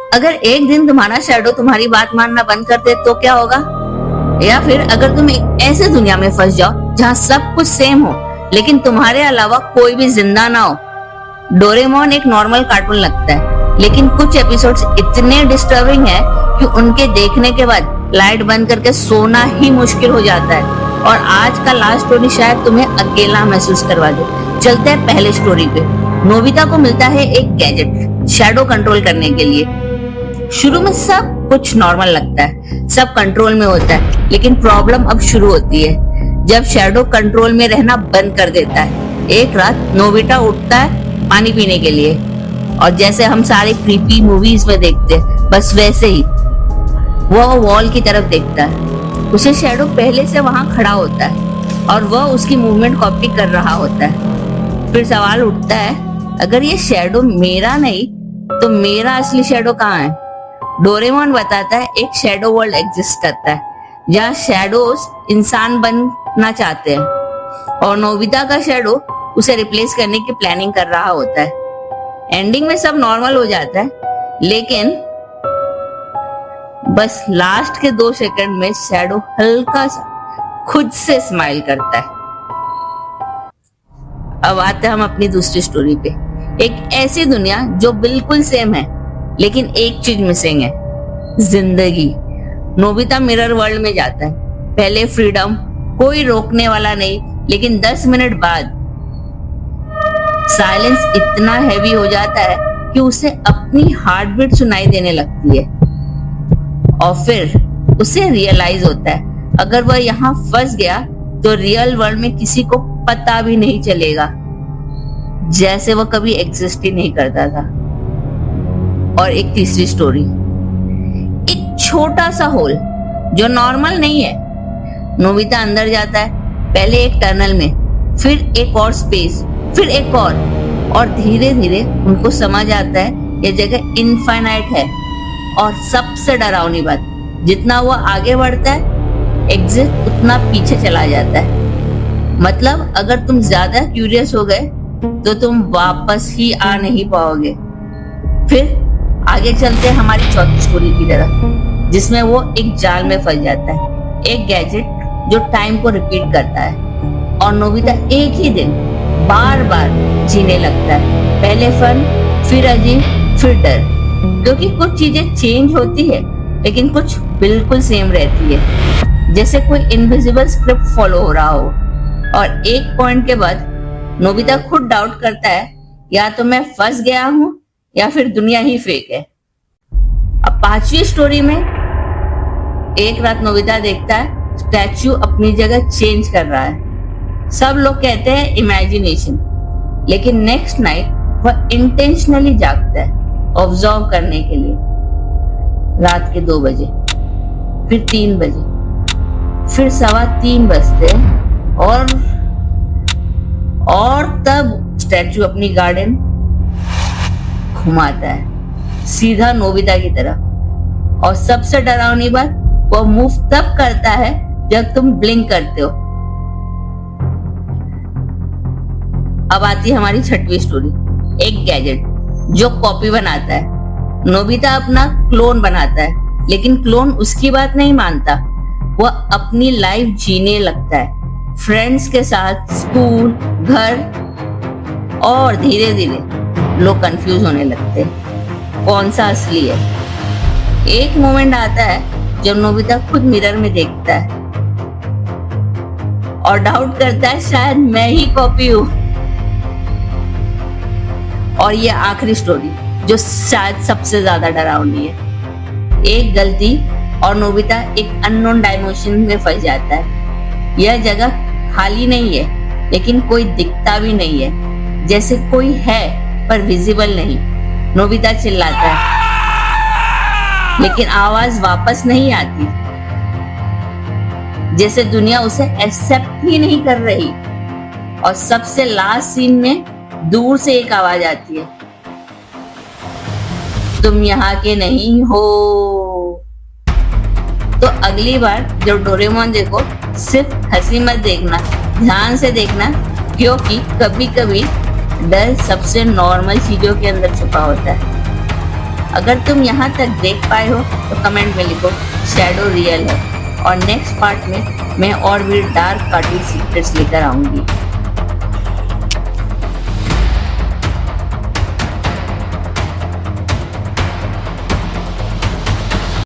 अगर एक दिन तुम्हारा शैडो तुम्हारी बात मानना बंद कर दे तो क्या होगा? या फिर अगर तुम एक ऐसे दुनिया में फंस जाओ जहाँ सब कुछ सेम हो लेकिन तुम्हारे अलावा कोई भी जिंदा ना हो। डोरेमोन एक नॉर्मल कार्टून लगता है, लेकिन कुछ एपिसोड्स इतने डिस्टर्बिंग है कि उनके देखने के बाद लाइट बंद करके सोना ही मुश्किल हो जाता है। और आज का लास्ट स्टोरी शायद तुम्हें अकेला महसूस करवा दे। चलते हैं पहले स्टोरी पे। नोबिता को मिलता है एक गैजेट शैडो कंट्रोल करने के लिए। शुरू में सब कुछ नॉर्मल लगता है, सब कंट्रोल में होता है, लेकिन प्रॉब्लम अब शुरू होती है जब शैडो कंट्रोल में रहना बंद कर देता है। एक रात नोबिता उठता है पानी पीने के लिए, और जैसे हम सारे क्रीपी मूवीज में देखते हैं बस वैसे ही वो वॉल की तरफ देखता है। उसे शैडो पहले से वहां खड़ा होता है और वह उसकी मूवमेंट कॉपी कर रहा होता है। फिर सवाल उठता है, अगर ये शैडो मेरा नहीं तो मेरा असली शैडो कहाँ है? डोरेमोन बताता है एक शैडो वर्ल्ड एग्जिस्ट करता है जहाँ शैडोज इंसान बनना चाहते हैं, और नोबिता का शैडो उसे रिप्लेस करने की प्लानिंग कर रहा होता है। एंडिंग में सब नॉर्मल हो जाता है, लेकिन बस लास्ट के 2 सेकंड में शैडो हल्का सा खुद से स्माइल करता है। अब आते हैं हम अपनी दूसरी स्टोरी पे। एक ऐसी दुनिया जो बिल्कुल सेम है, लेकिन एक चीज मिसिंग है, जिंदगी। नोबिता मिरर वर्ल्ड में जाता है। पहले फ्रीडम, कोई रोकने वाला नहीं, लेकिन 10 मिनट बाद साइलेंस इतना हैवी हो जाता है कि उसे अपनी हार्ट बीट सुनाई देने लगती है। और फिर उसे रियलाइज होता है अगर वह यहाँ फंस गया तो रियल वर्ल्ड में किसी को पता भी नहीं चलेगा, जैसे वह कभी एग्जिस्ट ही नहीं करता था। और एक तीसरी स्टोरी, एक छोटा सा होल जो नॉर्मल नहीं है। नोबिता अंदर जाता है, पहले एक टनल में, फिर एक और स्पेस, फिर एक और धीरे धीरे उनको समझ आता है ये जगह इनफाइनाइट है। और सबसे डरावनी बात, जितना वो आगे बढ़ता है एग्जिट उतना पीछे चला जाता है। मतलब अगर तुम ज्यादा क्यूरियस हो गए तो तुम वापस ही आ नहीं पाओगे। फिर आगे चलते हैं हमारी चौथी स्टोरी की तरफ, जिसमें वो एक जाल में फंस जाता है। एक गैजेट जो टाइम को रिपीट करता है, और नोबिता एक ही दिन बार बार जीने लगता है। पहले फन, फिर अजीब, फिर डर, क्योंकि कुछ चीजें चेंज होती है लेकिन कुछ बिल्कुल सेम रहती है, जैसे कोई इनविजिबल स्क्रिप्ट फॉलो हो रहा हो। और एक पॉइंट के बाद नोबिता खुद डाउट करता है, या तो मैं फंस गया हूं या फिर दुनिया ही फेक है। अब 5वीं स्टोरी में एक रात नोबिता देखता है स्टैच्यू अपनी जगह चेंज कर रहा है। सब लोग कहते हैं इमेजिनेशन, लेकिन नेक्स्ट नाइट वह इंटेंशनली जागता है ऑब्जर्व करने के लिए। रात के 2 बजे, फिर 3 बजे, फिर 3:15 बजते, और तब स्टैचू अपनी गार्डन घुमाता है सीधा नोबिता की तरफ। और सबसे डरावनी बात, वो मूव तब करता है जब तुम ब्लिंक करते हो। अब आती है हमारी 6वीं स्टोरी, एक गैजेट जो कॉपी बनाता है। नोबिता अपना क्लोन बनाता है, लेकिन क्लोन उसकी बात नहीं मानता। वह अपनी लाइफ जीने लगता है, फ्रेंड्स के साथ, स्कूल, घर, और धीरे धीरे लोग कंफ्यूज होने लगते हैं कौन सा असली है। एक मोमेंट आता है जब नोबिता खुद मिरर में देखता है और डाउट करता है शायद मैं ही कॉपी हूं। और ये आखिरी स्टोरी जो शायद सबसे ज्यादा डरावनी है, एक गलती और नोबिता एक अननोन डायमेंशन में फंस जाता है। यह जगह खाली नहीं है, लेकिन कोई दिखता भी नहीं है, जैसे कोई है पर विजिबल नहीं। नोबिता चिल्लाता है, लेकिन आवाज वापस नहीं आती, जैसे दुनिया उसे एक्सेप्ट ही नहीं कर रही। और सबसे लास्ट सीन में दूर से एक आवाज आती है, तुम यहाँ के नहीं हो। तो अगली बार जब डोरेमोन देखो, सिर्फ हंसी मत देखना, ध्यान से देखना, क्योंकि कभी कभी डर सबसे नॉर्मल चीजों के अंदर छुपा होता है। अगर तुम यहाँ तक देख पाए हो तो कमेंट में लिखो शैडो रियल है, और नेक्स्ट पार्ट में मैं और भी डार्क कार्टून सीक्रेट्स लेकर आऊंगी।